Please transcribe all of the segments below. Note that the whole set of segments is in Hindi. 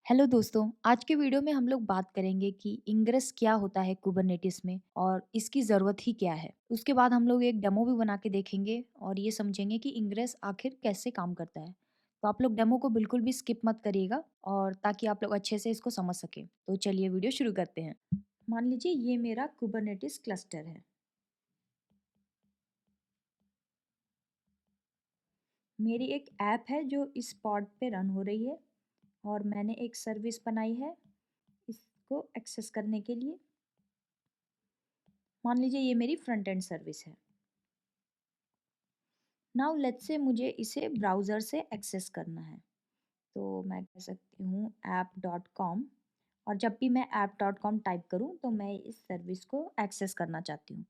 हेलो दोस्तों, आज के वीडियो में हम लोग बात करेंगे कि इंग्रेस क्या होता है कुबरनेटिस में और इसकी ज़रूरत ही क्या है। उसके बाद हम लोग एक डेमो भी बना के देखेंगे और ये समझेंगे कि इंग्रेस आखिर कैसे काम करता है। तो आप लोग डेमो को बिल्कुल भी स्किप मत करिएगा और ताकि आप लोग अच्छे से इसको समझ सकें। तो चलिए वीडियो शुरू करते हैं। मान लीजिए ये मेरा कुबरनेटिस क्लस्टर है। मेरी एक ऐप है जो इस पॉड पे रन हो रही है और मैंने एक सर्विस बनाई है इसको एक्सेस करने के लिए। मान लीजिए ये मेरी फ्रंट एंड सर्विस है। नाउ लेट्स से मुझे इसे ब्राउज़र से एक्सेस करना है। तो मैं कह सकती हूँ app.com और जब भी मैं app.com टाइप करूँ तो मैं इस सर्विस को एक्सेस करना चाहती हूँ।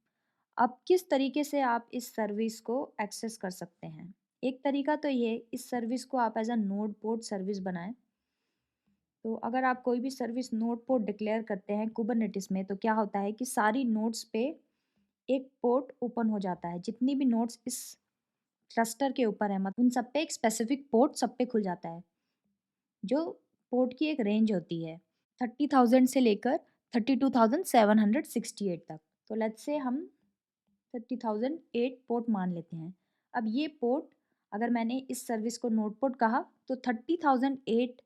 अब किस तरीके से आप इस सर्विस को एक्सेस कर सकते हैं? एक तरीका तो ये इस सर्विस को आप as a node port service बनाएँ। तो अगर आप कोई भी सर्विस नोड पोर्ट डिक्लेयर करते हैं कुबरनेटिस में तो क्या होता है कि सारी नोड्स पे एक पोर्ट ओपन हो जाता है। जितनी भी नोड्स इस क्लस्टर के ऊपर है उन सब पे एक स्पेसिफिक पोर्ट सब पे खुल जाता है, जो पोर्ट की एक रेंज होती है 30,000 से लेकर 32,768 तक। तो लेट्स से हम 30,008 पोर्ट मान लेते हैं। अब ये पोर्ट अगर मैंने इस सर्विस को नोड पोर्ट कहा तो 30,008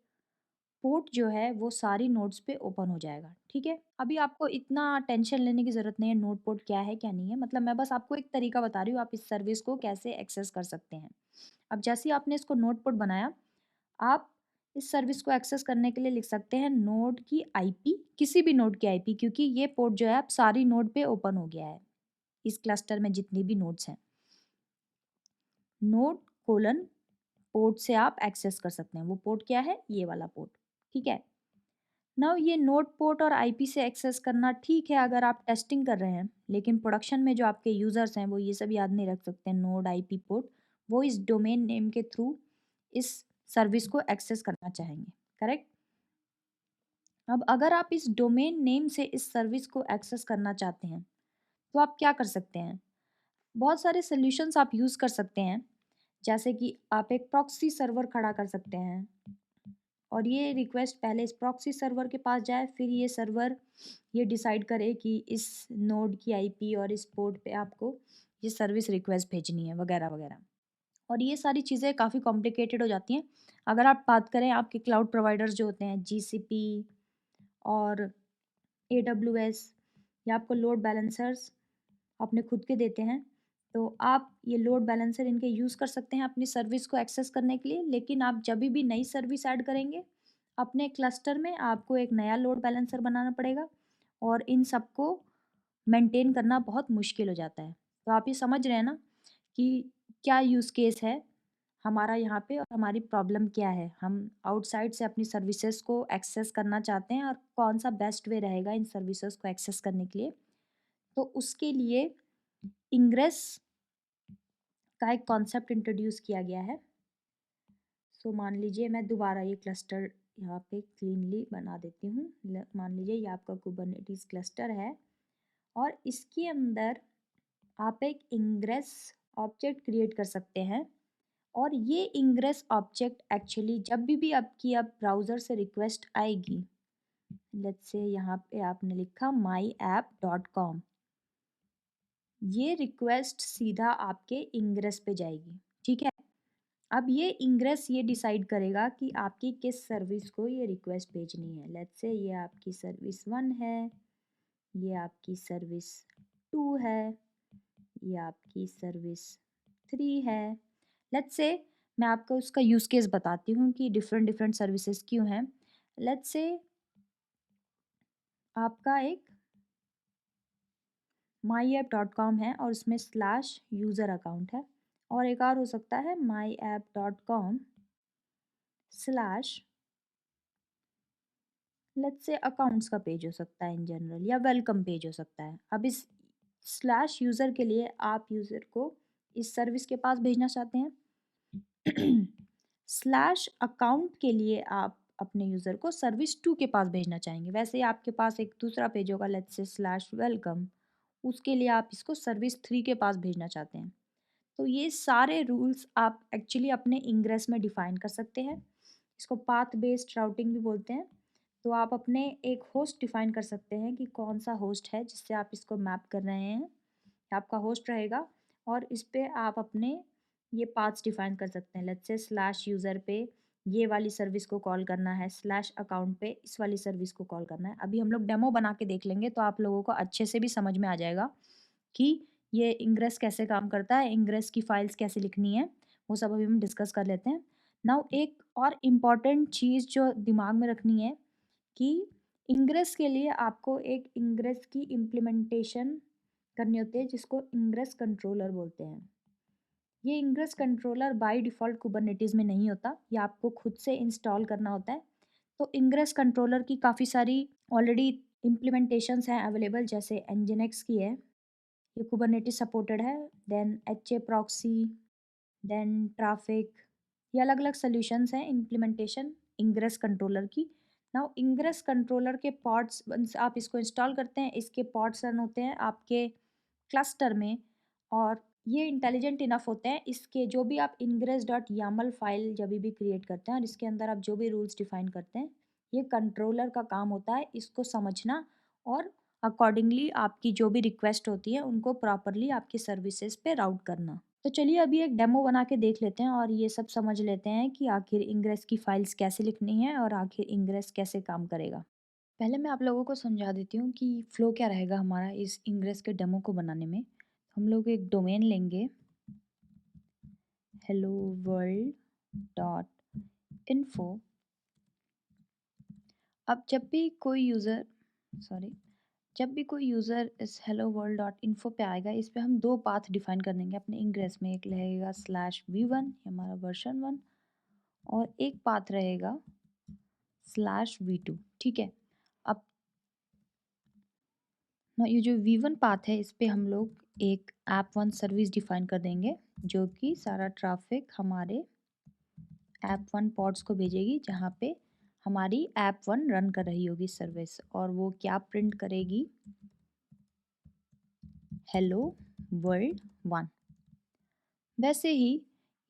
पोर्ट जो है वो सारी नोड्स पे ओपन हो जाएगा। ठीक है, अभी आपको इतना टेंशन लेने की ज़रूरत नहीं है नोड पोर्ट क्या है क्या नहीं है, मतलब मैं बस आपको एक तरीका बता रही हूँ आप इस सर्विस को कैसे एक्सेस कर सकते हैं। अब जैसे ही आपने इसको नोड पोर्ट बनाया, आप इस सर्विस को एक्सेस करने के लिए लिख सकते हैं नोड की आईपी, किसी भी नोड की आईपी, क्योंकि ये पोर्ट जो है अब सारी नोड पे ओपन हो गया है इस क्लस्टर में जितनी भी नोड्स हैं। नोड कोलन पोर्ट से आप एक्सेस कर सकते हैं। वो पोर्ट क्या है? ये वाला पोर्ट। ठीक है, नाउ ये नोड पोर्ट और आईपी से एक्सेस करना ठीक है अगर आप टेस्टिंग कर रहे हैं, लेकिन प्रोडक्शन में जो आपके यूजर्स हैं वो ये सब याद नहीं रख सकते। नोड आईपी पोर्ट वो इस डोमेन नेम के थ्रू इस सर्विस को एक्सेस करना चाहेंगे। करेक्ट। अब अगर आप इस डोमेन नेम से इस सर्विस को एक्सेस करना चाहते हैं तो आप क्या कर सकते हैं? बहुत सारे सॉल्यूशंस आप यूज़ कर सकते हैं, जैसे कि आप एक प्रॉक्सी सर्वर खड़ा कर सकते हैं और ये रिक्वेस्ट पहले इस प्रॉक्सी सर्वर के पास जाए, फिर ये सर्वर ये डिसाइड करे कि इस नोड की आईपी और इस पोर्ट पे आपको ये सर्विस रिक्वेस्ट भेजनी है वगैरह वगैरह। और ये सारी चीज़ें काफ़ी कॉम्प्लिकेटेड हो जाती हैं। अगर आप बात करें आपके क्लाउड प्रोवाइडर्स जो होते हैं जीसीपी और एडब्ल्यूएस, या आपको लोड बैलेंसर्स अपने खुद के देते हैं, तो आप ये लोड बैलेंसर इनके यूज़ कर सकते हैं अपनी सर्विस को एक्सेस करने के लिए। लेकिन आप जभी भी नई सर्विस ऐड करेंगे अपने क्लस्टर में, आपको एक नया लोड बैलेंसर बनाना पड़ेगा और इन सबको मेंटेन करना बहुत मुश्किल हो जाता है। तो आप ये समझ रहे हैं ना कि क्या यूज़ केस है हमारा यहाँ पे और हमारी प्रॉब्लम क्या है? हम आउटसाइड से अपनी सर्विसेज़ को एक्सेस करना चाहते हैं और कौन-सा बेस्ट वे रहेगा इन सर्विसेज़ को एक्सेस करने के लिए। तो उसके लिए इंग्रेस का एक कॉन्सेप्ट इंट्रोड्यूस किया गया है। सो मान लीजिए मैं दोबारा ये क्लस्टर यहाँ पे क्लीनली बना देती हूँ। मान लीजिए ये आपका कुबरनेटिस क्लस्टर है और इसके अंदर आप एक इंग्रेस ऑब्जेक्ट क्रिएट कर सकते हैं और ये इंग्रेस ऑब्जेक्ट एक्चुअली जब भी आपकी अब ब्राउज़र से रिक्वेस्ट आएगी, लेट्स से यहाँ पे आपने लिखा myapp.com, ये रिक्वेस्ट सीधा आपके इंग्रेस पे जाएगी। ठीक है, अब ये इंग्रेस ये डिसाइड करेगा कि आपकी किस सर्विस को ये रिक्वेस्ट भेजनी है। लेट्स से ये आपकी सर्विस 1 है, ये आपकी सर्विस 2 है, ये आपकी सर्विस 3 है। लेट्स से मैं आपको उसका यूज़ केस बताती हूँ कि डिफरेंट डिफरेंट सर्विसेज क्यों हैं। लेट्स से आपका एक myapp.com है और उसमें स्लैश यूज़र अकाउंट है, और एक और हो सकता है myapp.com slash let's say accounts का पेज हो सकता है इन जनरल, या वेलकम पेज हो सकता है। अब इस स्लैश यूज़र के लिए आप यूज़र को इस सर्विस के पास भेजना चाहते हैं। स्लैश अकाउंट के लिए आप अपने यूज़र को सर्विस 2 के पास भेजना चाहेंगे। वैसे ही आपके पास एक दूसरा पेज होगा लेट्स से स्लैश वेलकम, उसके लिए आप इसको सर्विस 3 के पास भेजना चाहते हैं। तो ये सारे रूल्स आप एक्चुअली अपने इंग्रेस में डिफाइन कर सकते हैं। इसको पाथ बेस्ड राउटिंग भी बोलते हैं। तो आप अपने एक होस्ट डिफाइन कर सकते हैं कि कौन सा होस्ट है जिससे आप इसको मैप कर रहे हैं, आपका होस्ट रहेगा और इस पे आप अपने ये पाथ्स डिफाइन कर सकते हैं। लेट्स से स्लैश यूज़र पे ये वाली सर्विस को कॉल करना है, स्लैश अकाउंट पे इस वाली सर्विस को कॉल करना है। अभी हम लोग डेमो बना के देख लेंगे तो आप लोगों को अच्छे से भी समझ में आ जाएगा कि ये इंग्रेस कैसे काम करता है, इंग्रेस की फाइल्स कैसे लिखनी है, वो सब अभी हम डिस्कस कर लेते हैं। नाउ एक और इम्पॉर्टेंट चीज़ जो दिमाग में रखनी है कि इंग्रेस के लिए आपको एक इंग्रेस की इम्प्लीमेंटेशन करनी होती है जिसको इंग्रेस कंट्रोलर बोलते हैं। ये ingress controller by default Kubernetes में नहीं होता, ये आपको खुद से इंस्टॉल करना होता है। तो इंग्रेस कंट्रोलर की काफ़ी सारी ऑलरेडी इम्प्लीमेंटेशंस हैं अवेलेबल, जैसे एनजिनिक्स की है, ये कुबरनेटिस सपोर्टेड है, then HA proxy, then Traefik, ये अलग-अलग सॉल्यूशंस हैं इम्प्लीमेंटेशन इंग्रेस कंट्रोलर की। नाउ इंग्रेस कंट्रोलर के पॉड्स वंस आप इसको इंस्टॉल करते हैं, इसके पॉड्स रन होते हैं आपके क्लस्टर में और ये इंटेलिजेंट इनफ होते हैं, इसके जो भी आप ingress डॉट यामल फाइल जब भी क्रिएट करते हैं और इसके अंदर आप जो भी रूल्स डिफाइन करते हैं, ये कंट्रोलर का काम होता है इसको समझना और अकॉर्डिंगली आपकी जो भी रिक्वेस्ट होती है उनको प्रॉपरली आपकी सर्विसेज पे राउट करना। तो चलिए अभी एक डेमो बना के देख लेते हैं और ये सब समझ लेते हैं कि आखिर इंग्रेस की फाइल्स कैसे लिखनी है और आखिर इंग्रेस कैसे काम करेगा। पहले मैं आप लोगों को समझा देती हूँ कि फ़्लो क्या रहेगा हमारा इस इंग्रेस के डेमो को बनाने में। हम लोग एक डोमेन लेंगे, हेलो वर्ल्ड डॉट इन्फो। अब जब भी कोई यूज़र इस हेलो वर्ल्ड डॉट इन्फो पे आएगा, इस पे हम 2 पाथ डिफाइन कर देंगे अपने इंग्रेस में। एक रहेगा स्लैश वी1 ये हमारा वर्ज़न 1 और एक पाथ रहेगा स्लैश वी2, ठीक है? अब ना ये जो वी1 पाथ है इस पे हम लोग एक ऐप1 सर्विस डिफाइन कर देंगे जो कि सारा ट्रैफिक हमारे ऐप1 पॉड्स को भेजेगी जहाँ पे हमारी ऐप1 रन कर रही होगी सर्विस, और वो क्या प्रिंट करेगी, हेलो वर्ल्ड 1। वैसे ही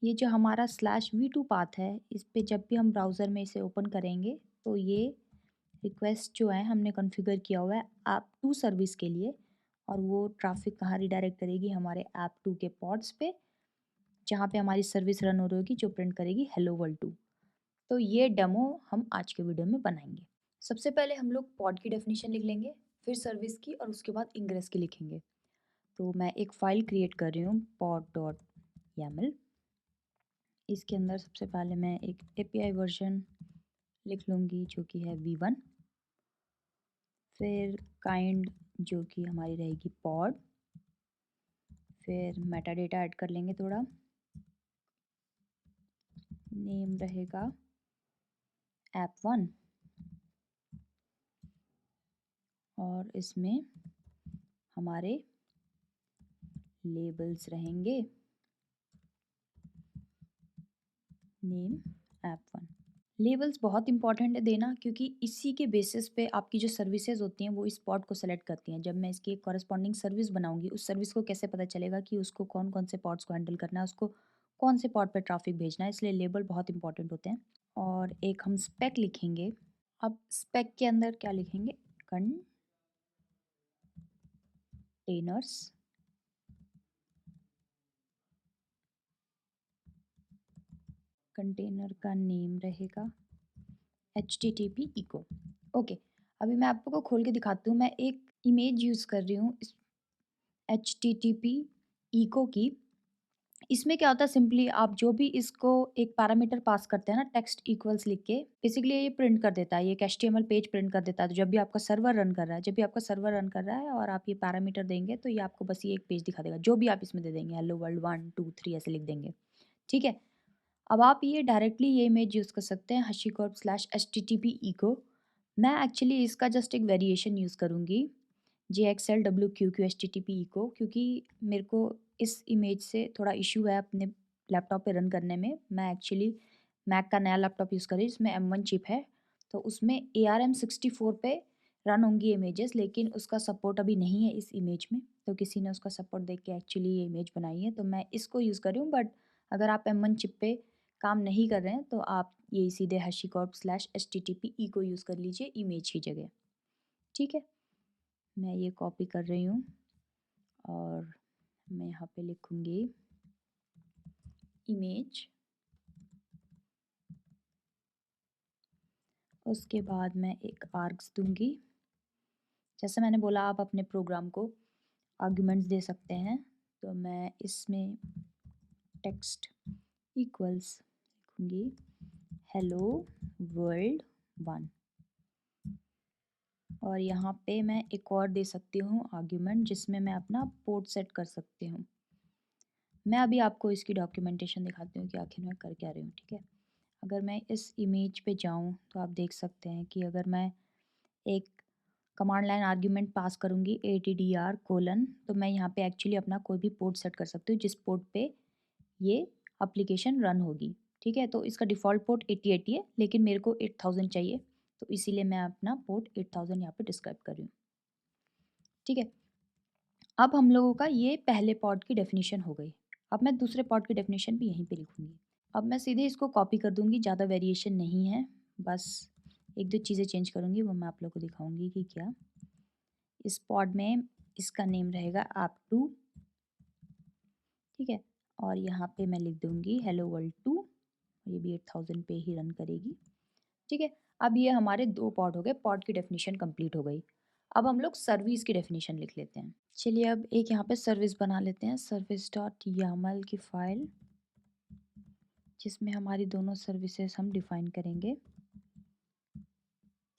ये जो हमारा स्लैश वी2 पाथ है इस पे जब भी हम ब्राउज़र में इसे ओपन करेंगे तो ये रिक्वेस्ट जो है हमने कॉन्फ़िगर किया हुआ है ऐप2 सर्विस के लिए, और वो ट्रैफिक कहाँ रिडायरेक्ट करेगी, हमारे ऐप2 के पॉड्स पे जहाँ पे हमारी सर्विस रन हो रही होगी जो प्रिंट करेगी हेलो वर्ल्ड 2। तो ये डेमो हम आज के वीडियो में बनाएंगे। सबसे पहले हम लोग पॉड की डेफिनेशन लिख लेंगे, फिर सर्विस की और उसके बाद इंग्रेस की लिखेंगे। तो मैं एक फ़ाइल क्रिएट कर रही हूँ pod डॉट YAML। इसके अंदर सबसे पहले मैं एक API वर्जन लिख लूँगी जो कि है V1, फिर काइंड जो कि हमारी रहेगी pod, फिर मेटा डेटा ऐड कर लेंगे थोड़ा, नेम रहेगा ऐप1 और इसमें हमारे लेबल्स रहेंगे नेम ऐप1। लेबल्स बहुत इंपॉर्टेंट है देना क्योंकि इसी के बेसिस पे आपकी जो सर्विसेज होती हैं वो इस पॉड को सेलेक्ट करती हैं। जब मैं इसकी एक कॉरेस्पॉन्डिंग सर्विस बनाऊंगी उस सर्विस को कैसे पता चलेगा कि उसको कौन कौन से पॉड्स को हैंडल करना है, उसको कौन से पॉड पे ट्रैफिक भेजना है, इसलिए लेबल बहुत इंपॉर्टेंट होते हैं। और एक हम स्पेक लिखेंगे। अब स्पेक के अंदर क्या लिखेंगे, कंटेनर्स, कंटेनर का नेम रहेगा HTTP इको। ओके, अभी मैं आपको खोल के दिखाती हूँ। मैं एक इमेज यूज़ कर रही हूँ इस HTTP इको की। इसमें क्या होता है, सिंपली आप जो भी इसको एक पैरामीटर पास करते हैं ना टेक्स्ट इक्वल्स लिख के, बेसिकली ये प्रिंट कर देता है, ये एक HTML पेज प्रिंट कर देता है। तो जब भी आपका सर्वर रन कर रहा है, और आप ये पैरामीटर देंगे तो ये आपको बस ये एक पेज दिखा देगा जो भी आप इसमें दे देंगे, हेलो वर्ल्ड 1 2 3 ऐसे लिख देंगे, ठीक है। अब आप ये डायरेक्टली ये इमेज यूज़ कर सकते हैं hashicorp स्लैश HTTP इको। मैं एक्चुअली इसका जस्ट एक वेरिएशन यूज़ करूँगी JXLWQQ इको, क्योंकि मेरे को इस इमेज से थोड़ा इशू है अपने लैपटॉप पे रन करने में। मैं एक्चुअली मैक का नया लैपटॉप यूज़ कर रही हूँ, इसमें M1 चिप है, तो उसमें ARM64 पे रन होंगी इमेजेस, लेकिन उसका सपोर्ट अभी नहीं है इस इमेज में। तो किसी ने उसका सपोर्ट देख के एक्चुअली ये इमेज बनाई है, तो मैं इसको यूज़ कर रही हूँ। बट अगर आप M1 चिप पे काम नहीं कर रहे हैं तो आप यही सीधे hashicorp/http को यूज़ कर लीजिए इमेज की जगह। ठीक है, मैं ये कॉपी कर रही हूँ और मैं यहाँ पे लिखूँगी इमेज। उसके बाद मैं एक आर्ग्स दूंगी। जैसे मैंने बोला आप अपने प्रोग्राम को आर्ग्यूमेंट्स दे सकते हैं, तो मैं इसमें टेक्स्ट इक्वल्स लिखूँगी हेलो वर्ल्ड 1 और यहाँ पे मैं एक और दे सकती हूँ आर्ग्यूमेंट जिसमें मैं अपना पोर्ट सेट कर सकती हूँ। मैं अभी आपको इसकी डॉक्यूमेंटेशन दिखाती हूँ कि आखिर मैं कर क्या रही हूँ। ठीक है, अगर मैं इस इमेज पे जाऊँ तो आप देख सकते हैं कि अगर मैं एक कमांड लाइन आर्ग्यूमेंट पास करूँगी ATDR:, तो मैं यहाँ पे एक्चुअली अपना कोई भी पोर्ट सेट कर सकती हूँ जिस पोर्ट पे ये एप्लीकेशन रन होगी। ठीक है, तो इसका डिफ़ॉल्ट पोर्ट 8080 है, लेकिन मेरे को 8000 चाहिए, तो इसीलिए मैं अपना पोर्ट 8000 यहाँ पे डिस्क्राइब कर रही हूँ। ठीक है, अब हम लोगों का ये पहले पॉड की डेफिनेशन हो गई। अब मैं दूसरे पॉड की डेफिनेशन भी यहीं पे लिखूँगी। अब मैं सीधे इसको कॉपी कर दूँगी, ज़्यादा वेरिएशन नहीं है, बस 1-2 चीज़ें चेंज करूँगी, वो मैं आप लोगों को दिखाऊँगी कि क्या। इस पॉड में इसका नेम रहेगा app2। ठीक है, और यहाँ पे मैं लिख दूँगी हेलो वर्ल्ड 2, ये भी 8000 पे ही रन करेगी। ठीक है, अब ये हमारे 2 पॉड हो गए, पॉड की डेफिनेशन कंप्लीट हो गई। अब हम लोग सर्विस की डेफिनेशन लिख लेते हैं। चलिए अब एक यहाँ पे सर्विस बना लेते हैं, service.yaml की फ़ाइल, जिसमें हमारी दोनों सर्विसेज हम डिफ़ाइन करेंगे।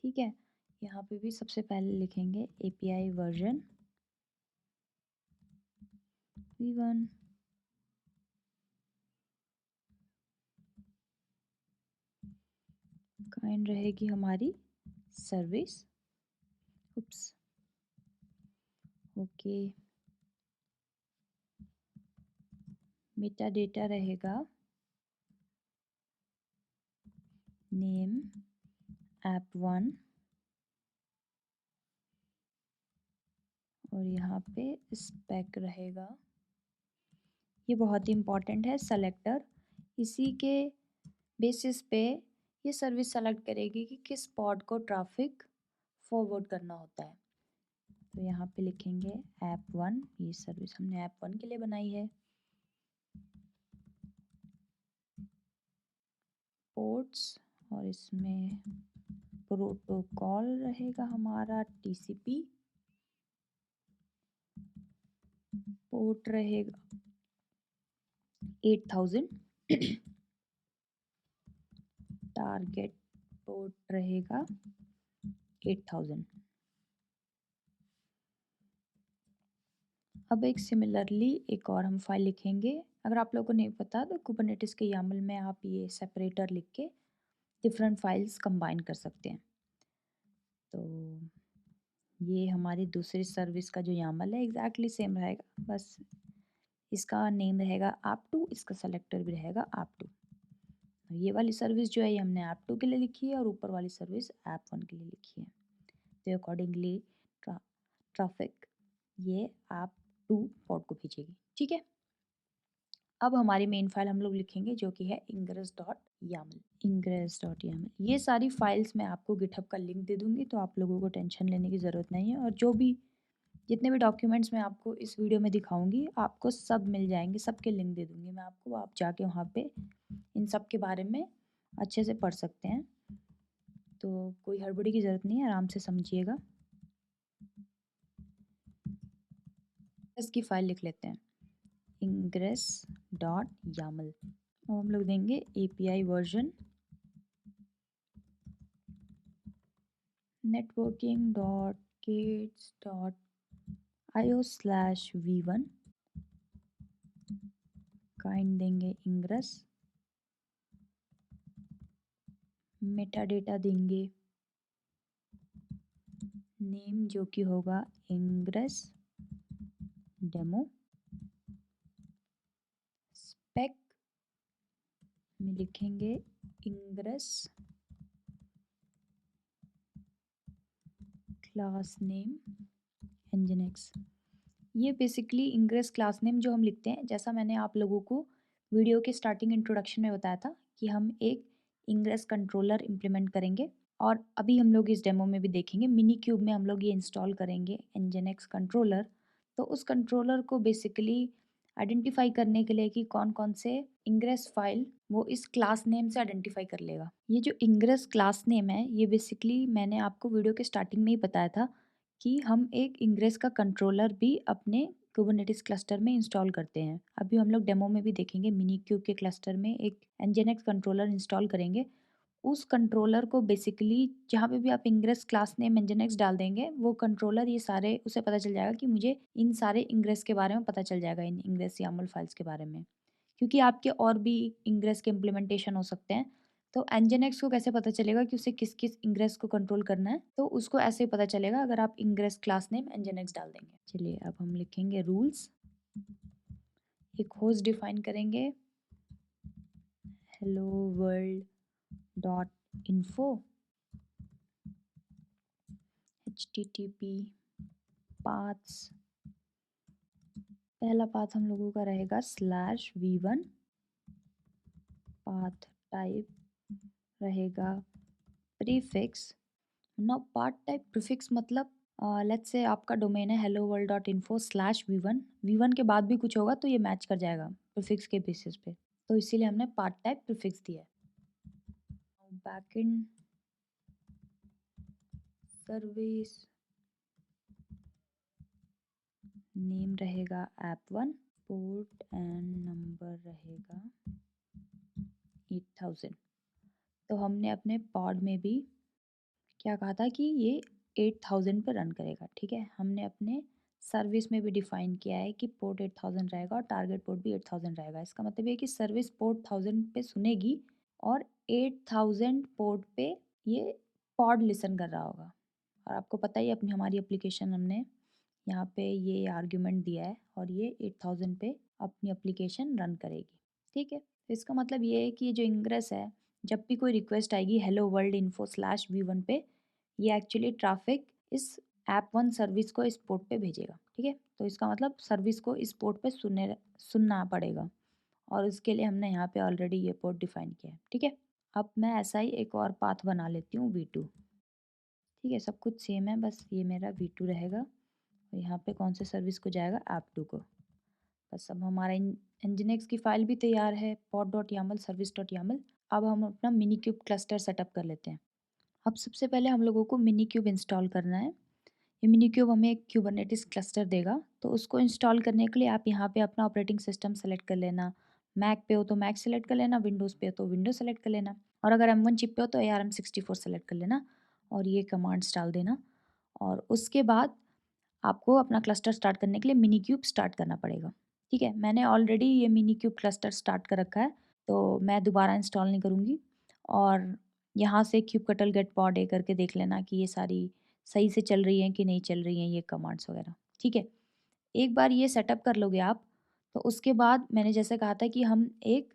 ठीक है, यहाँ पे भी सबसे पहले लिखेंगे API वर्जन v1, काइंड रहेगी हमारी सर्विस। उप्स, ओके, मेटा डेटा रहेगा नेम app1 और यहाँ पे स्पेक रहेगा, ये बहुत ही इम्पॉर्टेंट है, सेलेक्टर। इसी के बेसिस पे ये सर्विस सेलेक्ट करेगी कि किस पॉड को ट्रैफिक फॉरवर्ड करना होता है। तो यहाँ पे लिखेंगे app1, ये सर्विस हमने app1 के लिए बनाई है। पोर्ट्स और इसमें प्रोटोकॉल रहेगा हमारा TCP, पोर्ट रहेगा 8000, टारगेट पोर्ट रहेगा 8000। अब एक सिमिलरली एक और हम फाइल लिखेंगे। अगर आप लोगों को नहीं पता तो कुबरनेटिस के YAML में आप ये सेपरेटर लिख के डिफरेंट फाइल्स कंबाइन कर सकते हैं। तो ये हमारी दूसरी सर्विस का जो YAML है एग्जैक्टली सेम रहेगा, बस इसका नेम रहेगा app2, इसका सेलेक्टर भी रहेगा app2। ये वाली सर्विस जो है ये हमने app2 के लिए लिखी है और ऊपर वाली सर्विस app1 के लिए लिखी है। तो अकॉर्डिंगली ट्रैफिक ये app2 पोर्ट को भेजेगी। ठीक है, अब हमारी मेन फाइल हम लोग लिखेंगे जो कि है ingress.yaml। ingress.yaml, ये सारी फाइल्स मैं आपको गिटहब का लिंक दे दूंगी, तो आप लोगों को टेंशन लेने की ज़रूरत नहीं है। और जो भी जितने भी डॉक्यूमेंट्स मैं आपको इस वीडियो में दिखाऊंगी आपको सब मिल जाएंगे, सबके लिंक दे दूंगी मैं आपको, आप जाके वहाँ पे इन सब के बारे में अच्छे से पढ़ सकते हैं। तो कोई हड़बड़ी की ज़रूरत नहीं है, आराम से समझिएगा। इसकी फाइल लिख लेते हैं ingress.yaml और हम लोग देंगे API वर्जन networking.kits.io/v1, काइंड देंगे ingress, मेटा डेटा देंगे नेम जो कि होगा ingress डेमो, स्पेक में लिखेंगे ingress क्लास नेम nginx। ये बेसिकली ingress क्लास नेम जो हम लिखते हैं, जैसा मैंने आप लोगों को वीडियो के स्टार्टिंग इंट्रोडक्शन में बताया था कि हम एक इंग्रेस कंट्रोलर इम्प्लीमेंट करेंगे और अभी हम लोग इस डेमो में भी देखेंगे। मिनी क्यूब में हम लोग ये इंस्टॉल करेंगे nginx कंट्रोलर। तो उस कंट्रोलर को बेसिकली आइडेंटिफाई करने के लिए कि कौन कौन से इंग्रेस फाइल वो इस क्लास नेम से आइडेंटिफाई कर लेगा। ये जो इंग्रेस क्लास नेम है ये बेसिकली मैंने आपको वीडियो के स्टार्टिंग में ही बताया था कि हम एक इंग्रेस का कंट्रोलर भी अपने कुबरनेटिस क्लस्टर में इंस्टॉल करते हैं। अभी हम लोग डेमो में भी देखेंगे मिनी क्यूब के क्लस्टर में एक nginx कंट्रोलर इंस्टॉल करेंगे। उस कंट्रोलर को बेसिकली जहाँ पे भी आप इंग्रेस क्लास नेम nginx डाल देंगे वो कंट्रोलर ये सारे उसे पता चल जाएगा कि मुझे इन सारे इंग्रेस के बारे में पता चल जाएगा, इन इंग्रेस यामल फाइल्स के बारे में। क्योंकि आपके और भी इंग्रेस के इम्प्लीमेंटेशन हो सकते हैं, तो nginx को कैसे पता चलेगा कि उसे किस किस इंग्रेस को कंट्रोल करना है, तो उसको ऐसे ही पता चलेगा अगर आप इंग्रेस क्लास नेम nginx डाल देंगे। चलिए अब हम लिखेंगे रूल्स, एक होस्ट डिफाइन करेंगे hello world dot info, http paths, पहला पाथ हम लोगों का रहेगा /v1, पाथ टाइप रहेगा prefix. Now path type prefix मतलब लेट्स से आपका डोमेन है hello world dot info /v1, v1 के बाद भी कुछ होगा तो ये मैच कर जाएगा प्रीफिक्स के बेसिस पे, तो इसीलिए हमने पाथ टाइप प्रीफिक्स दिया है। बैकएंड सर्विस नेम रहेगा app1, पोर्ट एंड नंबर रहेगा 8000। तो हमने अपने पॉड में भी क्या कहा था कि ये 8000 पे रन करेगा, ठीक है। हमने अपने सर्विस में भी डिफाइन किया है कि पोर्ट 8000 रहेगा और टारगेट पोर्ट भी 8000 रहेगा। इसका मतलब ये कि सर्विस पोर्ट 1000 पे सुनेगी और 8000 पोर्ट पे ये पॉड लिसन कर रहा होगा। और आपको पता ही अपनी हमारी एप्लीकेशन हमने यहाँ पे ये आर्ग्यूमेंट दिया है और ये 8000 पे अपनी एप्लीकेशन रन करेगी, ठीक है। तो इसका मतलब ये है कि ये जो इंग्रेस है, जब भी कोई रिक्वेस्ट आएगी हेलो वर्ल्ड इन्फो /v1 पे, ये एक्चुअली ट्रैफिक इस app1 सर्विस को इस पोर्ट पे भेजेगा, ठीक है। तो इसका मतलब सर्विस को इस पोर्ट पे सुनना पड़ेगा और उसके लिए हमने यहाँ पे ऑलरेडी ये पोर्ट डिफाइन किया है, ठीक है। अब मैं ऐसा ही एक और पाथ बना लेती हूँ v2, ठीक है। सब कुछ सेम है, बस ये मेरा v2 रहेगा और यहाँ पे कौन से सर्विस को जाएगा app2 को। बस अब हमारा nginx की फाइल भी तैयार है pod.yaml service.yaml। अब हम अपना मिनी क्यूब क्लस्टर सेटअप कर लेते हैं। अब सबसे पहले हम लोगों को मिनी क्यूब इंस्टॉल करना है। ये मिनी क्यूब हमें एक क्यूबरनेटिस क्लस्टर देगा, तो उसको इंस्टॉल करने के लिए आप यहाँ पे अपना ऑपरेटिंग सिस्टम सेलेक्ट कर लेना। मैक पे हो तो मैक सेलेक्ट कर लेना, विंडोज़ पे हो तो विंडोज सेलेक्ट कर लेना, और अगर M1 चिप पे हो तो ARM64 सेलेक्ट कर लेना और ये कमांड्स डाल देना। और उसके बाद आपको अपना क्लस्टर स्टार्ट करने के लिए मिनी क्यूब स्टार्ट करना पड़ेगा, ठीक है। मैंने ऑलरेडी ये मिनी क्यूब क्लस्टर स्टार्ट कर रखा है, तो मैं दोबारा इंस्टॉल नहीं करूँगी। और यहाँ से kubectl get pod a करके देख लेना कि ये सारी सही से चल रही हैं कि नहीं चल रही हैं ये कमांड्स वगैरह, ठीक है। एक बार ये सेटअप कर लोगे आप, तो उसके बाद मैंने जैसे कहा था कि हम एक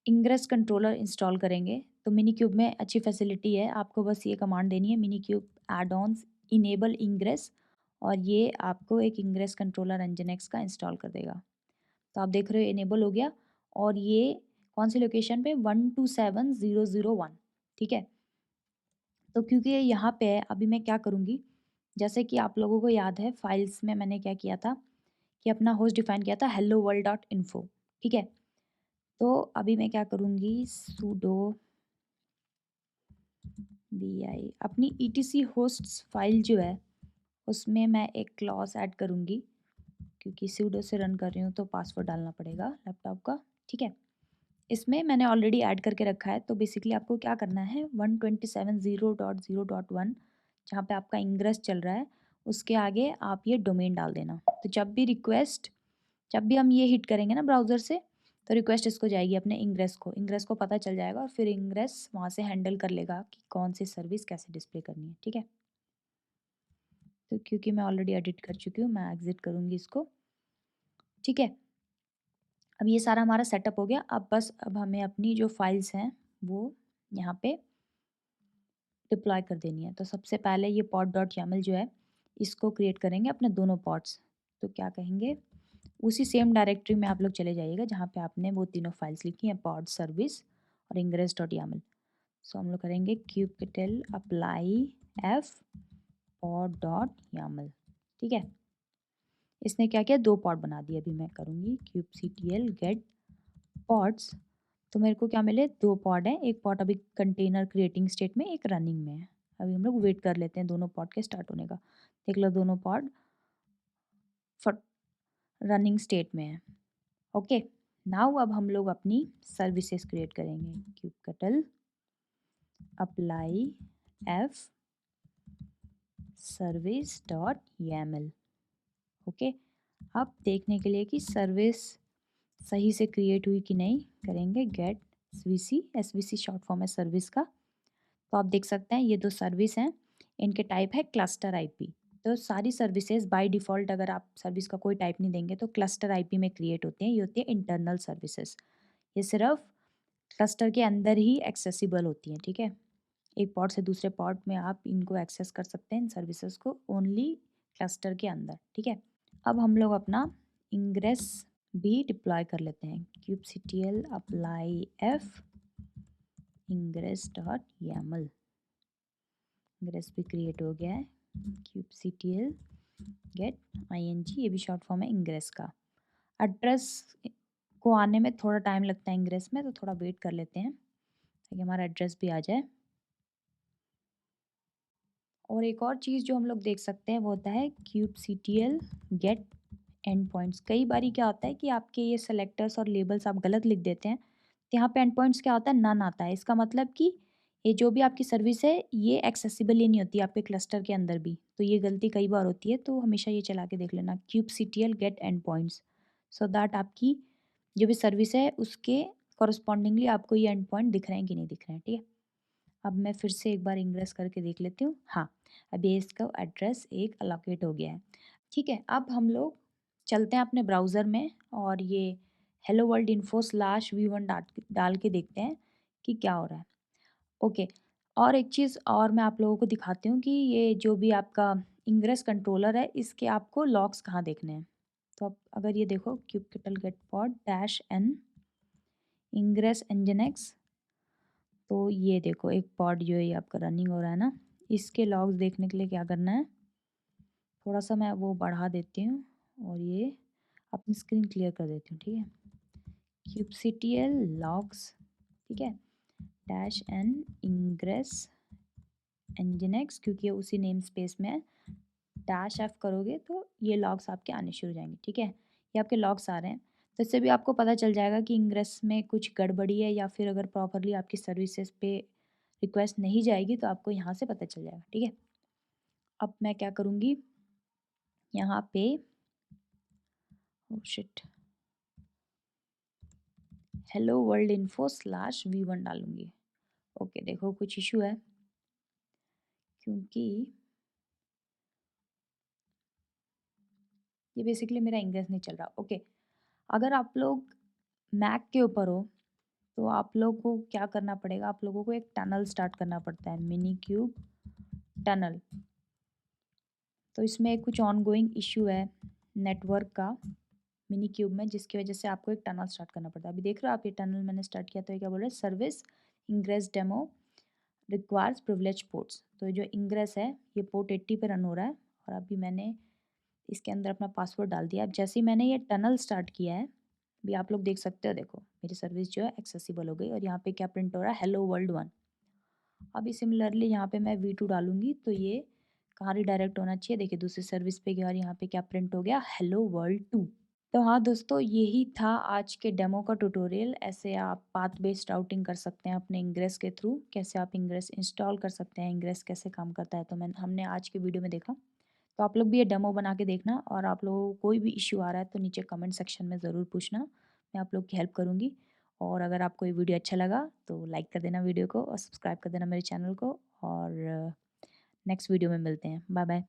इंग्रेस कंट्रोलर इंस्टॉल करेंगे। तो मिनी क्यूब में अच्छी फैसिलिटी है, आपको बस ये कमांड देनी है minikube addons enable ingress, और ये आपको एक इंग्रेस कंट्रोलर nginx का इंस्टॉल कर देगा। तो आप देख रहे हो इनेबल हो गया, और ये कौन सी लोकेशन पे 127001, ठीक है। तो क्योंकि ये यहाँ पे है, अभी मैं क्या करूँगी, जैसे कि आप लोगों को याद है फाइल्स में मैंने क्या किया था कि अपना होस्ट डिफाइन किया था hello world डॉट इन्फो, ठीक है। तो अभी मैं क्या करूँगी, sudo vi अपनी etc होस्ट्स फाइल जो है उसमें मैं एक क्लॉज ऐड करूँगी, क्योंकि sudo से रन कर रही हूँ तो पासवर्ड डालना पड़ेगा लैपटॉप का, ठीक है। इसमें मैंने ऑलरेडी ऐड करके रखा है, तो बेसिकली आपको क्या करना है 127.0.0.1 जहाँ पे आपका इंग्रेस चल रहा है उसके आगे आप ये डोमेन डाल देना। तो जब भी हम ये हिट करेंगे ना ब्राउज़र से, तो रिक्वेस्ट इसको जाएगी अपने इंग्रेस को पता चल जाएगा और फिर इंग्रेस वहाँ से हैंडल कर लेगा कि कौन सी सर्विस कैसे डिस्प्ले करनी है, ठीक है। तो क्योंकि मैं ऑलरेडी एडिट कर चुकी हूँ, मैं एग्जिट करूँगी इसको, ठीक है। अब ये सारा हमारा सेटअप हो गया। अब हमें अपनी जो फाइल्स हैं वो यहाँ पे डिप्लॉय कर देनी है। तो सबसे पहले ये pod.yaml जो है इसको क्रिएट करेंगे अपने दोनों पॉड्स। तो क्या कहेंगे, उसी सेम डायरेक्टरी में आप लोग चले जाइएगा जहाँ पे आपने वो तीनों फाइल्स लिखी हैं, pod सर्विस और ingress डॉट YAML। सो हम लोग करेंगे kubectl apply F pod dot YAML। ठीक है, इसने क्या किया, 2 पॉड बना दिए। अभी मैं करूँगी kubectl गेट पॉड्स, तो मेरे को क्या मिले, 2 पॉड हैं। एक पॉड अभी कंटेनर क्रिएटिंग स्टेट में, एक रनिंग में है। अभी हम लोग वेट कर लेते हैं दोनों पॉड के स्टार्ट होने का। देख लो दोनों पॉड फट रनिंग स्टेट में है। ओके, नाउ अब हम लोग अपनी सर्विसेज क्रिएट करेंगे। kubectl apply F service dot YAML। Okay, अब देखने के लिए कि सर्विस सही से क्रिएट हुई कि नहीं, करेंगे get svc। svc short form है सर्विस का। तो आप देख सकते हैं ये 2 सर्विस हैं, इनके टाइप है क्लस्टर आईपी। तो सारी सर्विसेज बाय डिफ़ॉल्ट अगर आप सर्विस का कोई टाइप नहीं देंगे तो क्लस्टर आईपी में क्रिएट होती हैं। ये होती है इंटरनल सर्विसेज, ये सिर्फ क्लस्टर के अंदर ही एक्सेसिबल होती हैं। ठीक है, एक पॉड से दूसरे पॉड में आप इनको एक्सेस कर सकते हैं, इन सर्विसेज को, ओनली क्लस्टर के अंदर। ठीक है, अब हम लोग अपना इंग्रेस भी डिप्लॉय कर लेते हैं। kubectl apply F ingress dot YAML। Ingress भी क्रिएट हो गया है। kubectl गेट ing, ये भी शॉर्ट फॉर्म है इंग्रेस का। एड्रेस को आने में थोड़ा टाइम लगता है इंग्रेस में, तो थोड़ा वेट कर लेते हैं ताकि हमारा एड्रेस भी आ जाए। और एक और चीज़ जो हम लोग देख सकते हैं वो होता है kubectl गेट एंड पॉइंट्स। कई बारी क्या होता है कि आपके ये सेलेक्टर्स और लेबल्स आप गलत लिख देते हैं, तो यहाँ पे एंड पॉइंट्स क्या होता है, नन आता है। इसका मतलब कि ये जो भी आपकी सर्विस है ये एक्सेसिबल ही नहीं होती आपके क्लस्टर के अंदर भी। तो ये गलती कई बार होती है, तो हमेशा ये चला के देख लेना kubectl get endpoints, so that आपकी जो भी सर्विस है उसके कॉरस्पॉन्डिंगली आपको ये एंड पॉइंट दिख रहे हैं कि नहीं दिख रहे हैं। ठीक है, अब मैं फिर से एक बार इंग्रेस करके देख लेती हूँ। हाँ, अभी इसका एड्रेस एक अलोकेट हो गया है। ठीक है, अब हम लोग चलते हैं अपने ब्राउज़र में और ये hello world info slash V1 डाल के देखते हैं कि क्या हो रहा है। ओके, और एक चीज़ और मैं आप लोगों को दिखाती हूँ कि ये जो भी आपका इंग्रेस कंट्रोलर है इसके आपको लॉग्स कहाँ देखने हैं। तो आप अगर ये देखो kubectl get pod dash n ingress nginx, तो ये देखो एक पॉड जो है ये आपका रनिंग हो रहा है ना, इसके लॉग्स देखने के लिए क्या करना है, थोड़ा सा मैं वो बढ़ा देती हूँ और ये अपनी स्क्रीन क्लियर कर देती हूँ। ठीक है, kubectl लॉग्स, ठीक है, डैश एन इंग्रेस nginx, क्योंकि ये उसी नेम स्पेस में है। डैश एफ करोगे तो ये लॉग्स आपके आने शुरू हो जाएंगे। ठीक है, ये आपके लॉग्स आ रहे हैं, तो इससे भी आपको पता चल जाएगा कि इंग्रेस में कुछ गड़बड़ी है या फिर अगर प्रॉपरली आपकी सर्विसेज पे रिक्वेस्ट नहीं जाएगी तो आपको यहाँ से पता चल जाएगा। ठीक है, अब मैं क्या करूँगी, यहाँ पे shit hello world info slash V1 डालूंगी। ओके, देखो कुछ इशू है क्योंकि ये बेसिकली मेरा इंग्रेस नहीं चल रहा। ओके, अगर आप लोग मैक के ऊपर हो तो आप लोग को क्या करना पड़ेगा, आप लोगों को एक टनल स्टार्ट करना पड़ता है, मिनी क्यूब टनल। तो इसमें कुछ ऑनगोइंग इशू है नेटवर्क का मिनी क्यूब में, जिसकी वजह से आपको एक टनल स्टार्ट करना पड़ता है। अभी देख रहे हो आप, ये टनल मैंने स्टार्ट किया तो ये क्या बोल रहे हैं, service ingress demo requires privilege ports. तो जो इंग्रेस है ये पोर्ट 80 पे रन हो रहा है और अभी मैंने इसके अंदर अपना पासवर्ड डाल दिया। अब जैसे ही मैंने ये टनल स्टार्ट किया है, भी आप लोग देख सकते हो, देखो मेरी सर्विस जो है एक्सेसिबल हो गई और यहाँ पे क्या प्रिंट हो रहा है, हेलो वर्ल्ड 1। अभी सिमिलरली यहाँ पे मैं V2 डालूंगी तो ये कहाँ रिडायरेक्ट होना चाहिए, देखिए दूसरी सर्विस पे गया और यहाँ पे क्या प्रिंट हो गया, हेलो वर्ल्ड 2। तो हाँ दोस्तों, यही था आज के डेमो का ट्यूटोरियल। ऐसे आप पाथ बेस्ड राउटिंग कर सकते हैं अपने इंग्रेस के थ्रू, कैसे आप इंग्रेस इंस्टॉल कर सकते हैं, इंग्रेस कैसे काम करता है, तो हमने आज के वीडियो में देखा। तो आप लोग भी ये डेमो बना के देखना, और आप लोगों को कोई भी इश्यू आ रहा है तो नीचे कमेंट सेक्शन में ज़रूर पूछना, मैं आप लोग की हेल्प करूँगी। और अगर आपको ये वीडियो अच्छा लगा तो लाइक कर देना वीडियो को और सब्सक्राइब कर देना मेरे चैनल को, और नेक्स्ट वीडियो में मिलते हैं। Bye bye.